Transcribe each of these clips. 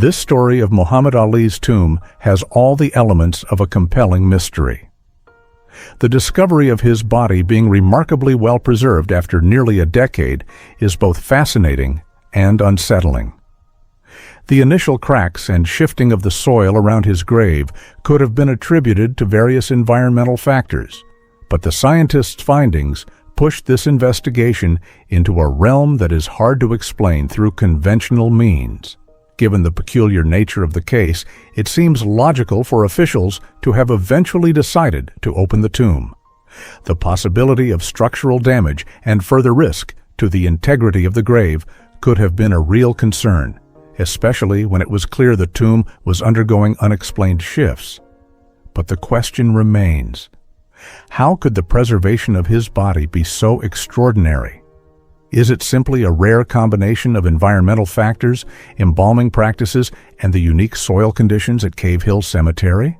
This story of Muhammad Ali's tomb has all the elements of a compelling mystery. The discovery of his body being remarkably well preserved after nearly a decade is both fascinating and unsettling. The initial cracks and shifting of the soil around his grave could have been attributed to various environmental factors, but the scientists' findings pushed this investigation into a realm that is hard to explain through conventional means. Given the peculiar nature of the case, it seems logical for officials to have eventually decided to open the tomb. The possibility of structural damage and further risk to the integrity of the grave could have been a real concern, especially when it was clear the tomb was undergoing unexplained shifts. But the question remains: how could the preservation of his body be so extraordinary? Is it simply a rare combination of environmental factors, embalming practices, and the unique soil conditions at Cave Hill Cemetery?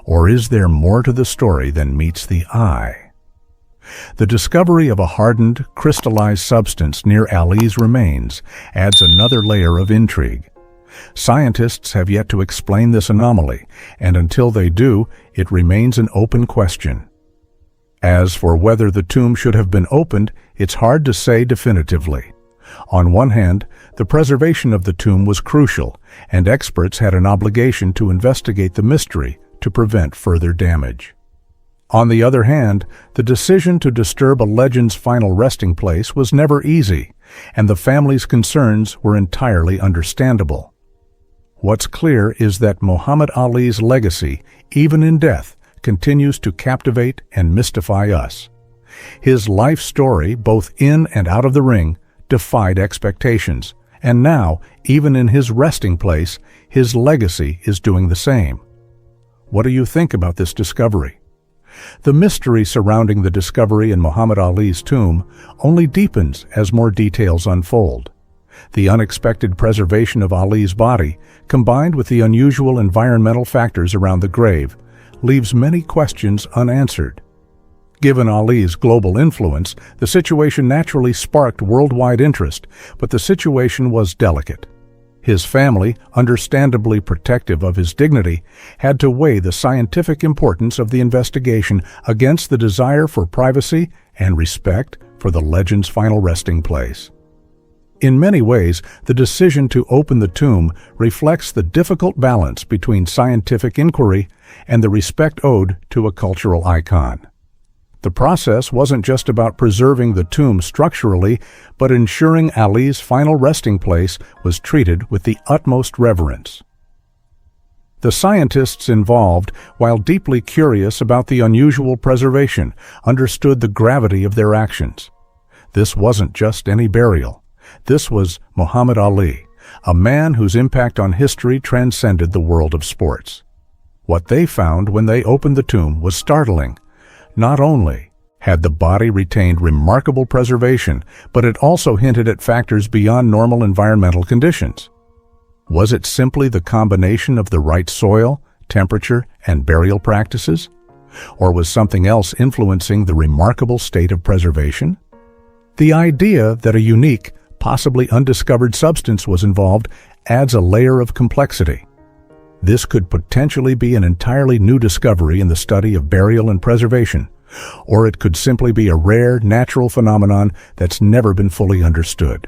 Or is there more to the story than meets the eye? The discovery of a hardened, crystallized substance near Ali's remains adds another layer of intrigue. Scientists have yet to explain this anomaly, and until they do, it remains an open question. As for whether the tomb should have been opened, it's hard to say definitively. On one hand, the preservation of the tomb was crucial, and experts had an obligation to investigate the mystery to prevent further damage. On the other hand, the decision to disturb a legend's final resting place was never easy, and the family's concerns were entirely understandable. What's clear is that Muhammad Ali's legacy, even in death, continues to captivate and mystify us. His life story, both in and out of the ring, defied expectations, and now, even in his resting place, his legacy is doing the same. What do you think about this discovery? The mystery surrounding the discovery in Muhammad Ali's tomb only deepens as more details unfold. The unexpected preservation of Ali's body, combined with the unusual environmental factors around the grave, leaves many questions unanswered. Given Ali's global influence, the situation naturally sparked worldwide interest, but the situation was delicate. His family, understandably protective of his dignity, had to weigh the scientific importance of the investigation against the desire for privacy and respect for the legend's final resting place. In many ways, the decision to open the tomb reflects the difficult balance between scientific inquiry and the respect owed to a cultural icon. The process wasn't just about preserving the tomb structurally, but ensuring Ali's final resting place was treated with the utmost reverence. The scientists involved, while deeply curious about the unusual preservation, understood the gravity of their actions. This wasn't just any burial. This was Muhammad Ali, a man whose impact on history transcended the world of sports. What they found when they opened the tomb was startling. Not only had the body retained remarkable preservation, but it also hinted at factors beyond normal environmental conditions. Was it simply the combination of the right soil, temperature, and burial practices? Or was something else influencing the remarkable state of preservation? The idea that a unique, possibly undiscovered substance was involved adds a layer of complexity. This could potentially be an entirely new discovery in the study of burial and preservation, or it could simply be a rare, natural phenomenon that's never been fully understood.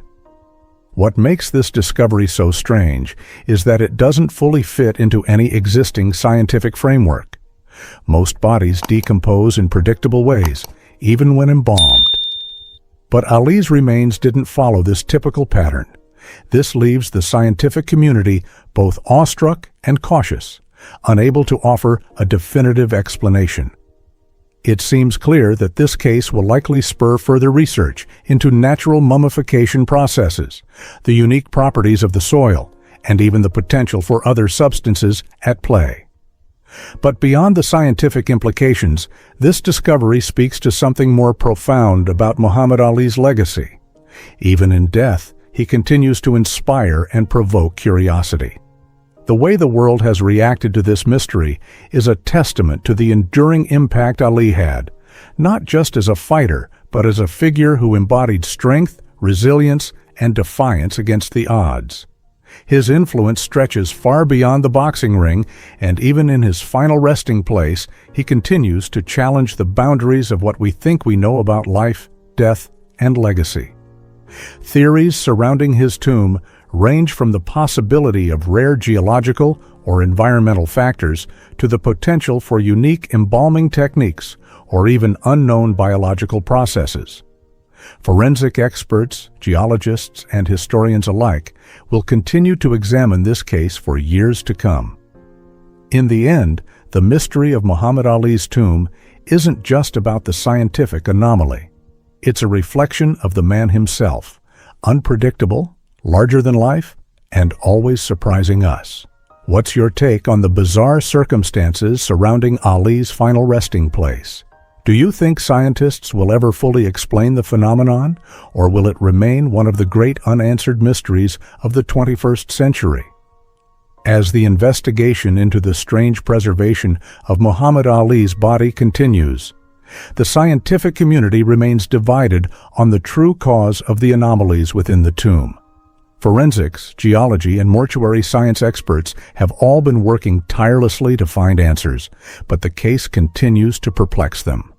What makes this discovery so strange is that it doesn't fully fit into any existing scientific framework. Most bodies decompose in predictable ways, even when embalmed. But Ali's remains didn't follow this typical pattern. This leaves the scientific community both awestruck and cautious, unable to offer a definitive explanation. It seems clear that this case will likely spur further research into natural mummification processes, the unique properties of the soil, and even the potential for other substances at play. But beyond the scientific implications, this discovery speaks to something more profound about Muhammad Ali's legacy. Even in death, he continues to inspire and provoke curiosity. The way the world has reacted to this mystery is a testament to the enduring impact Ali had, not just as a fighter, but as a figure who embodied strength, resilience, and defiance against the odds. His influence stretches far beyond the boxing ring, and even in his final resting place, he continues to challenge the boundaries of what we think we know about life, death, and legacy. Theories surrounding his tomb range from the possibility of rare geological or environmental factors to the potential for unique embalming techniques or even unknown biological processes. Forensic experts, geologists, and historians alike will continue to examine this case for years to come. In the end, the mystery of Muhammad Ali's tomb isn't just about the scientific anomaly. It's a reflection of the man himself, unpredictable, larger than life, and always surprising us. What's your take on the bizarre circumstances surrounding Ali's final resting place? Do you think scientists will ever fully explain the phenomenon, or will it remain one of the great unanswered mysteries of the 21st century? As the investigation into the strange preservation of Muhammad Ali's body continues, the scientific community remains divided on the true cause of the anomalies within the tomb. Forensics, geology, and mortuary science experts have all been working tirelessly to find answers, but the case continues to perplex them.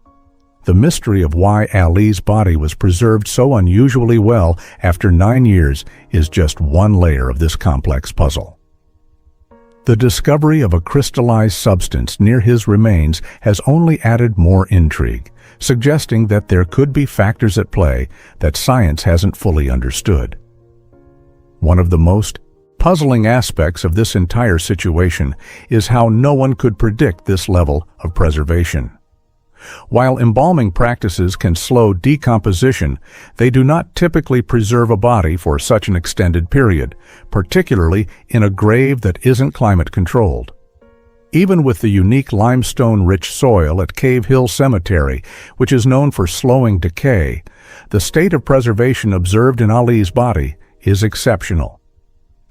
The mystery of why Ali's body was preserved so unusually well after 9 years is just one layer of this complex puzzle. The discovery of a crystallized substance near his remains has only added more intrigue, suggesting that there could be factors at play that science hasn't fully understood. One of the most puzzling aspects of this entire situation is how no one could predict this level of preservation. While embalming practices can slow decomposition, they do not typically preserve a body for such an extended period, particularly in a grave that isn't climate-controlled. Even with the unique limestone-rich soil at Cave Hill Cemetery, which is known for slowing decay, the state of preservation observed in Ali's body is exceptional.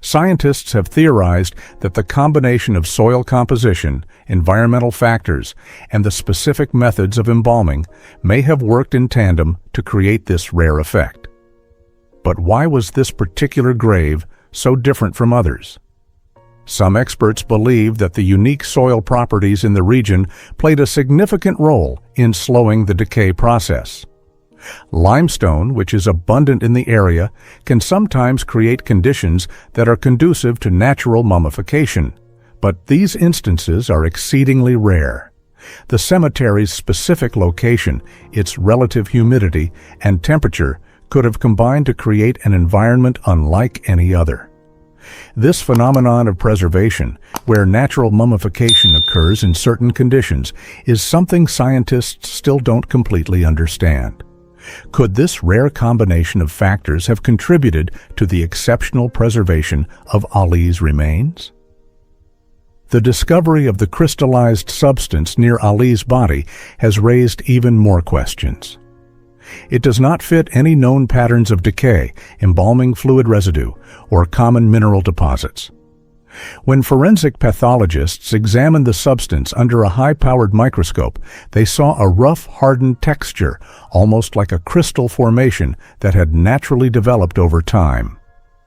Scientists have theorized that the combination of soil composition, environmental factors, and the specific methods of embalming may have worked in tandem to create this rare effect. But why was this particular grave so different from others? Some experts believe that the unique soil properties in the region played a significant role in slowing the decay process. Limestone, which is abundant in the area, can sometimes create conditions that are conducive to natural mummification, but these instances are exceedingly rare. The cemetery's specific location, its relative humidity, and temperature could have combined to create an environment unlike any other. This phenomenon of preservation, where natural mummification occurs in certain conditions, is something scientists still don't completely understand. Could this rare combination of factors have contributed to the exceptional preservation of Ali's remains? The discovery of the crystallized substance near Ali's body has raised even more questions. It does not fit any known patterns of decay, embalming fluid residue, or common mineral deposits. When forensic pathologists examined the substance under a high-powered microscope, they saw a rough, hardened texture, almost like a crystal formation that had naturally developed over time.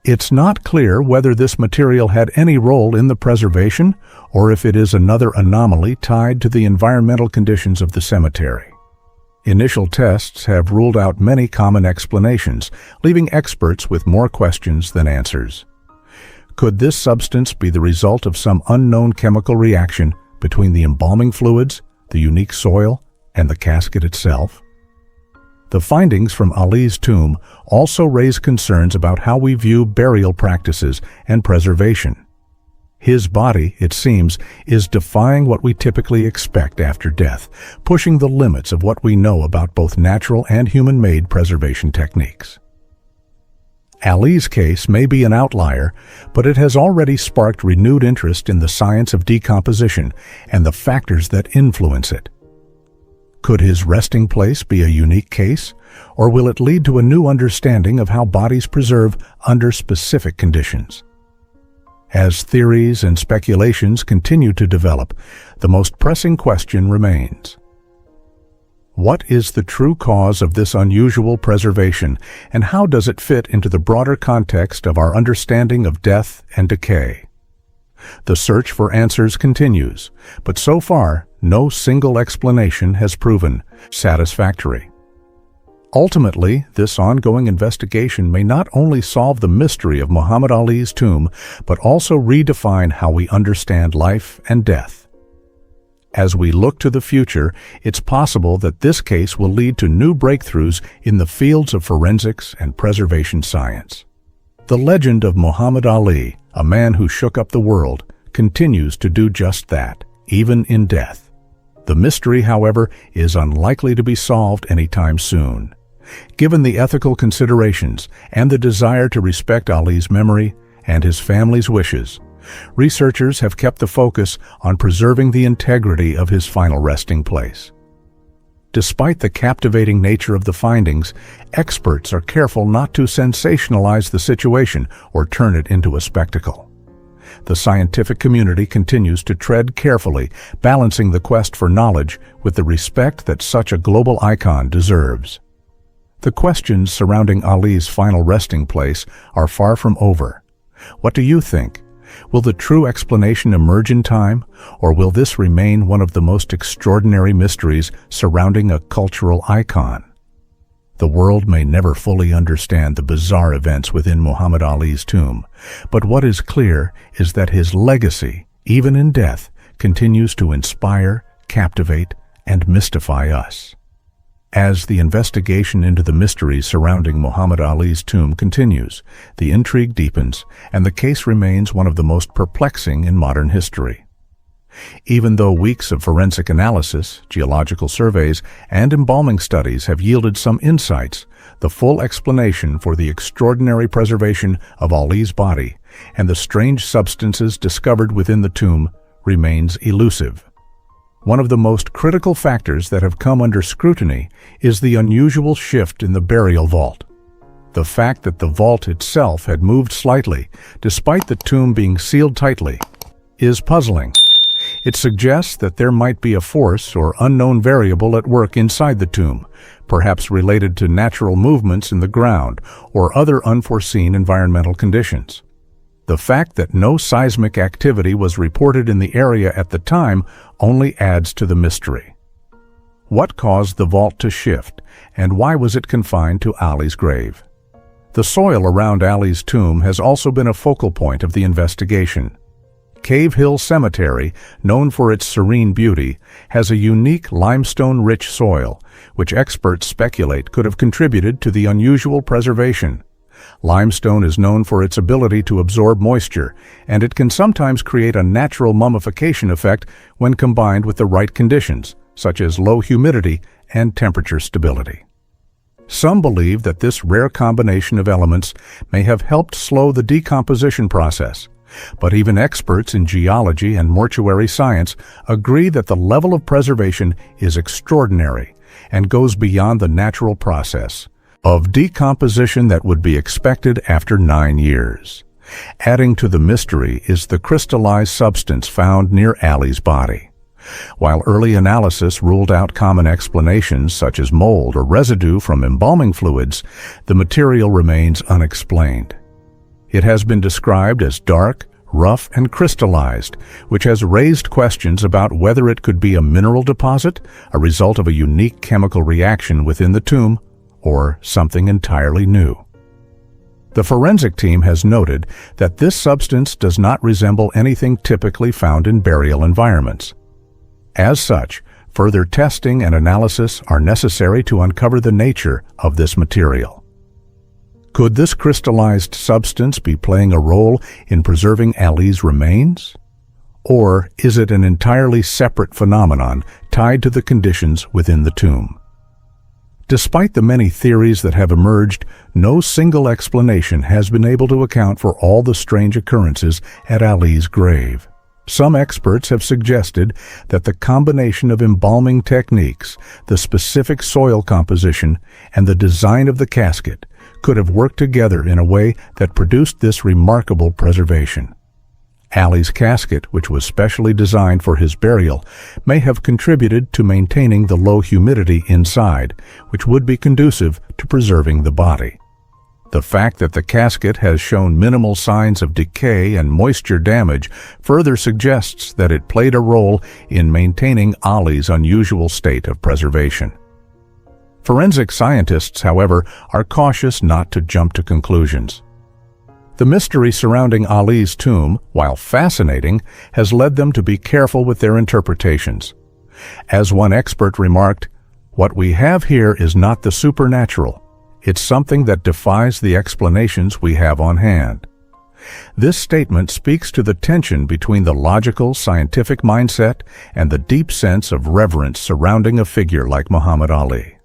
It's not clear whether this material had any role in the preservation or if it is another anomaly tied to the environmental conditions of the cemetery. Initial tests have ruled out many common explanations, leaving experts with more questions than answers. Could this substance be the result of some unknown chemical reaction between the embalming fluids, the unique soil, and the casket itself? The findings from Ali's tomb also raise concerns about how we view burial practices and preservation. His body, it seems, is defying what we typically expect after death, pushing the limits of what we know about both natural and human-made preservation techniques. Ali's case may be an outlier, but it has already sparked renewed interest in the science of decomposition and the factors that influence it. Could his resting place be a unique case, or will it lead to a new understanding of how bodies preserve under specific conditions? As theories and speculations continue to develop, the most pressing question remains: What is the true cause of this unusual preservation, and how does it fit into the broader context of our understanding of death and decay? The search for answers continues, but so far, no single explanation has proven satisfactory. Ultimately, this ongoing investigation may not only solve the mystery of Muhammad Ali's tomb, but also redefine how we understand life and death. As we look to the future, it's possible that this case will lead to new breakthroughs in the fields of forensics and preservation science. The legend of Muhammad Ali, a man who shook up the world, continues to do just that, even in death. The mystery, however, is unlikely to be solved anytime soon. Given the ethical considerations and the desire to respect Ali's memory and his family's wishes, researchers have kept the focus on preserving the integrity of his final resting place. Despite the captivating nature of the findings, experts are careful not to sensationalize the situation or turn it into a spectacle. The scientific community continues to tread carefully, balancing the quest for knowledge with the respect that such a global icon deserves. The questions surrounding Ali's final resting place are far from over. What do you think? Will the true explanation emerge in time, or will this remain one of the most extraordinary mysteries surrounding a cultural icon? The world may never fully understand the bizarre events within Muhammad Ali's tomb, but what is clear is that his legacy, even in death, continues to inspire, captivate, and mystify us. As the investigation into the mysteries surrounding Muhammad Ali's tomb continues, the intrigue deepens, and the case remains one of the most perplexing in modern history. Even though weeks of forensic analysis, geological surveys, and embalming studies have yielded some insights, the full explanation for the extraordinary preservation of Ali's body and the strange substances discovered within the tomb remains elusive. One of the most critical factors that have come under scrutiny is the unusual shift in the burial vault. The fact that the vault itself had moved slightly, despite the tomb being sealed tightly, is puzzling. It suggests that there might be a force or unknown variable at work inside the tomb, perhaps related to natural movements in the ground or other unforeseen environmental conditions. The fact that no seismic activity was reported in the area at the time only adds to the mystery. What caused the vault to shift, and why was it confined to Ali's grave? The soil around Ali's tomb has also been a focal point of the investigation. Cave Hill Cemetery, known for its serene beauty, has a unique limestone-rich soil, which experts speculate could have contributed to the unusual preservation. Limestone is known for its ability to absorb moisture, and it can sometimes create a natural mummification effect when combined with the right conditions, such as low humidity and temperature stability. Some believe that this rare combination of elements may have helped slow the decomposition process, but even experts in geology and mortuary science agree that the level of preservation is extraordinary and goes beyond the natural process of decomposition that would be expected after 9 years. Adding to the mystery is the crystallized substance found near Ali's body. While early analysis ruled out common explanations such as mold or residue from embalming fluids, the material remains unexplained. It has been described as dark, rough, and crystallized, which has raised questions about whether it could be a mineral deposit, a result of a unique chemical reaction within the tomb, or something entirely new. The forensic team has noted that this substance does not resemble anything typically found in burial environments. As such, further testing and analysis are necessary to uncover the nature of this material. Could this crystallized substance be playing a role in preserving Ali's remains? Or is it an entirely separate phenomenon tied to the conditions within the tomb? Despite the many theories that have emerged, no single explanation has been able to account for all the strange occurrences at Ali's grave. Some experts have suggested that the combination of embalming techniques, the specific soil composition, and the design of the casket could have worked together in a way that produced this remarkable preservation. Ali's casket, which was specially designed for his burial, may have contributed to maintaining the low humidity inside, which would be conducive to preserving the body. The fact that the casket has shown minimal signs of decay and moisture damage further suggests that it played a role in maintaining Ali's unusual state of preservation. Forensic scientists, however, are cautious not to jump to conclusions. The mystery surrounding Ali's tomb, while fascinating, has led them to be careful with their interpretations. As one expert remarked, "What we have here is not the supernatural. It's something that defies the explanations we have on hand." This statement speaks to the tension between the logical, scientific mindset and the deep sense of reverence surrounding a figure like Muhammad Ali.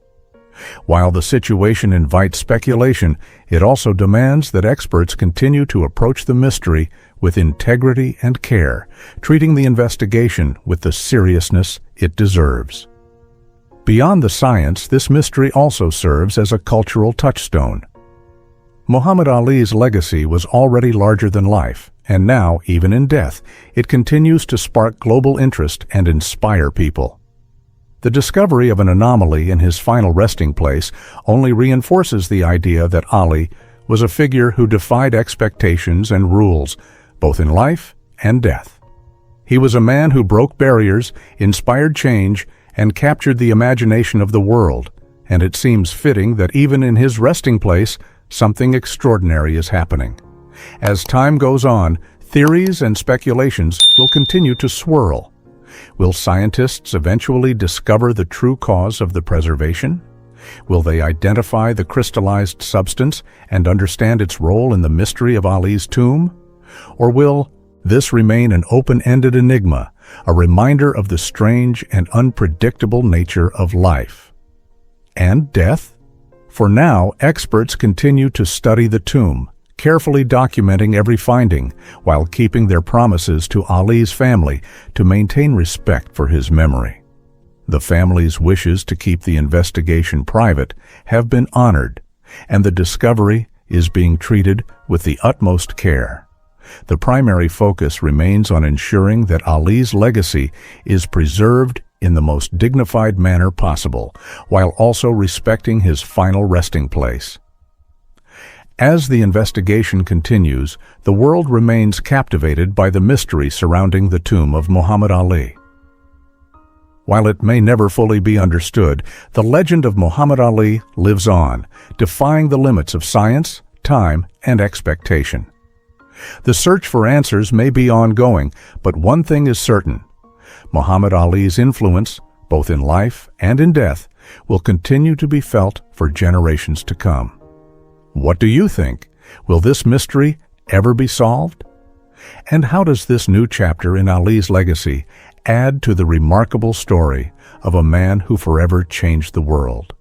While the situation invites speculation, it also demands that experts continue to approach the mystery with integrity and care, treating the investigation with the seriousness it deserves. Beyond the science, this mystery also serves as a cultural touchstone. Muhammad Ali's legacy was already larger than life, and now, even in death, it continues to spark global interest and inspire people. The discovery of an anomaly in his final resting place only reinforces the idea that Ali was a figure who defied expectations and rules, both in life and death. He was a man who broke barriers, inspired change, and captured the imagination of the world, and it seems fitting that even in his resting place, something extraordinary is happening. As time goes on, theories and speculations will continue to swirl. Will scientists eventually discover the true cause of the preservation? Will they identify the crystallized substance and understand its role in the mystery of Ali's tomb? Or will this remain an open-ended enigma, a reminder of the strange and unpredictable nature of life? And death? For now, experts continue to study the tomb, carefully documenting every finding while keeping their promises to Ali's family to maintain respect for his memory. The family's wishes to keep the investigation private have been honored, and the discovery is being treated with the utmost care. The primary focus remains on ensuring that Ali's legacy is preserved in the most dignified manner possible, while also respecting his final resting place. As the investigation continues, the world remains captivated by the mystery surrounding the tomb of Muhammad Ali. While it may never fully be understood, the legend of Muhammad Ali lives on, defying the limits of science, time, and expectation. The search for answers may be ongoing, but one thing is certain: Muhammad Ali's influence, both in life and in death, will continue to be felt for generations to come. What do you think? Will this mystery ever be solved? And how does this new chapter in Ali's legacy add to the remarkable story of a man who forever changed the world?